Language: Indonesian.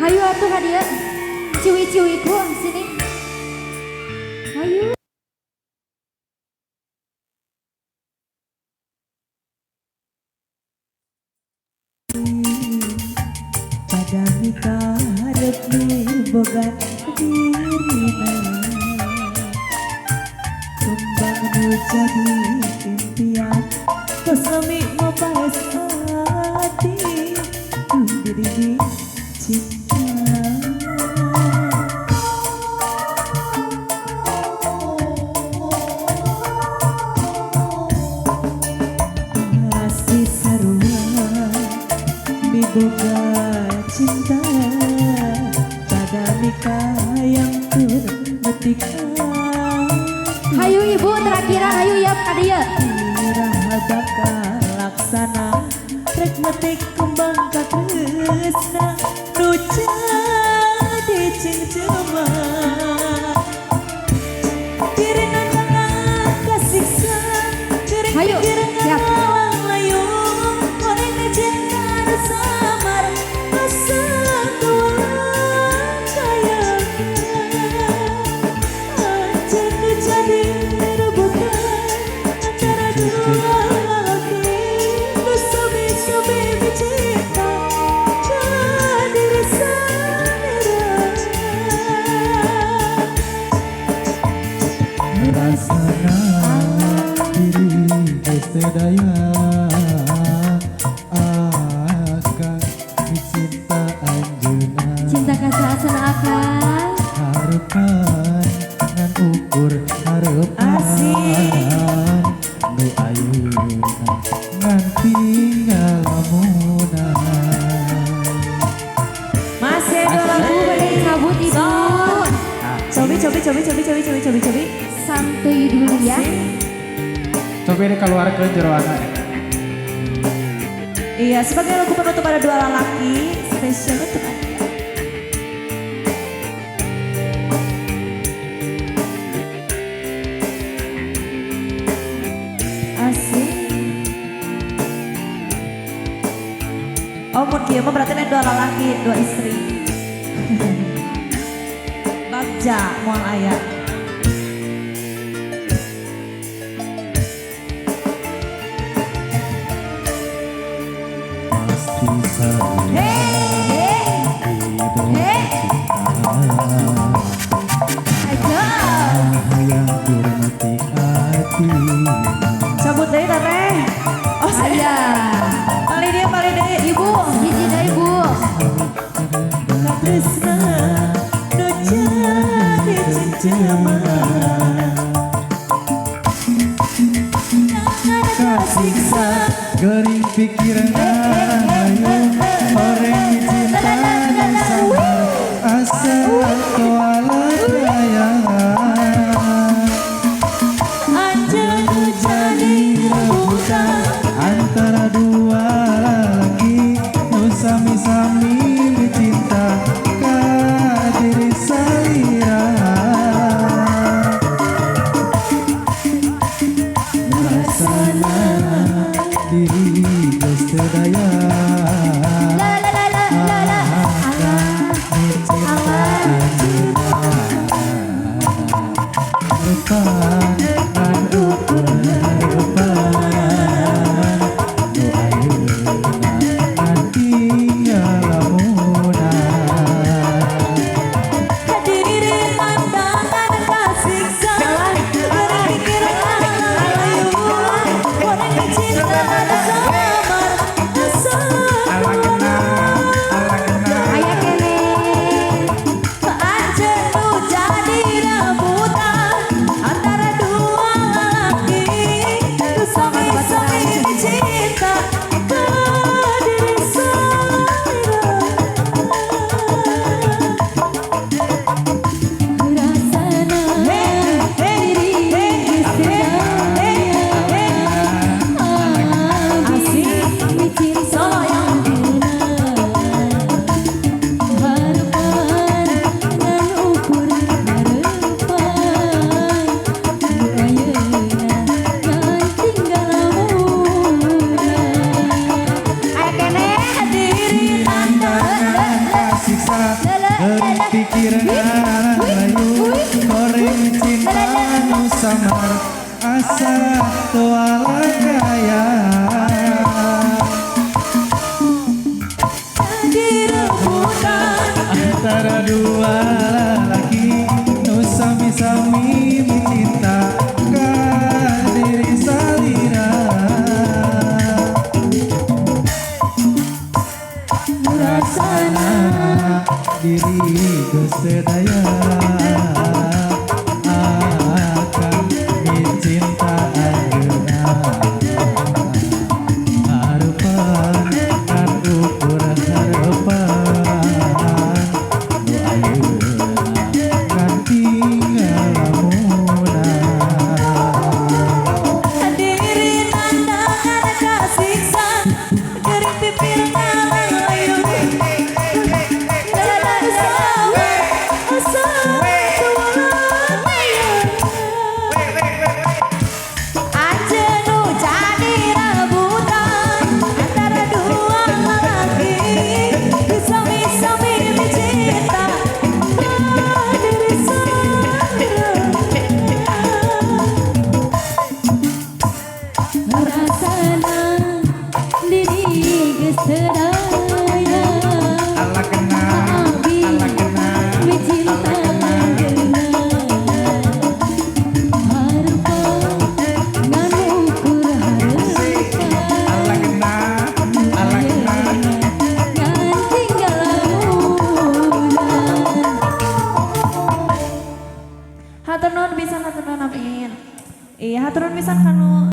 Hayu atuh hadiah. Ciwi-ciwiku sini. Hayu. Pada mikarep boga dirina kembang nu jadi impian tos lami ngebahas hati diri cinta masih sarua miboga cinta pada nikah yang termetik Hayu ibu terakhiran hayu ya kadia. iraha bakal laksana rek metik kembang katresna nu jadi cengcema dirina tengah kasiksa cering Hayu, siap. layu orang cinta samar asa tua kaya aja nu jadi rebutan antara dua lelaki nu sami-sami mencinta jadi Rasana diri kesedaya akan cinta anjeuna Cinta kasih asana akan. harepan ngan ukur harepan Asik. nu ayeuna ngan tinggal lamunan masih ada lagu Beri cabut ibu. cobi Santuy dulu ya. coba ini keluar ke jeroana iya sebagai lagu penutup pada dua lelaki spesial untuk Anda. Asik. Oh mun kieu mah berarti lain dua lelaki, dua istri. Bagja moal aya. pasti sayang hidup Aja. yang hormati hati Cabut deui Teh. Oh saya. Paling dia Ibu, hiji deh ibu. Tresna nu jadi cengcema kasiksa gering pikiran ayo orang cinta dan sabar asal kuala daya aja nu jadi rebutan antara dua lelaki nu sami-sami cinta ka diri salira rasana diri kesedaya La la la la la la. cinta anjeuna harepan ngan ukur harepan nu ayeuna pikirna layu goreng cinta nu samar asa tuala kaya Jadi rebutan antara dua lelaki nu sami-sami mencinta ka diri salira Rasana diri kesedaya akan mencinta ayeuna harapan kan ukur harapan nu ayeuna kan tinggal lamunan diri nandangan kasiksa Gering pipir ngalayu Jalan sawa asa Aja nu jadi rebutan antara dua lelaki Sami-sami mencinta diri sendiri Rasana diri geus sedaya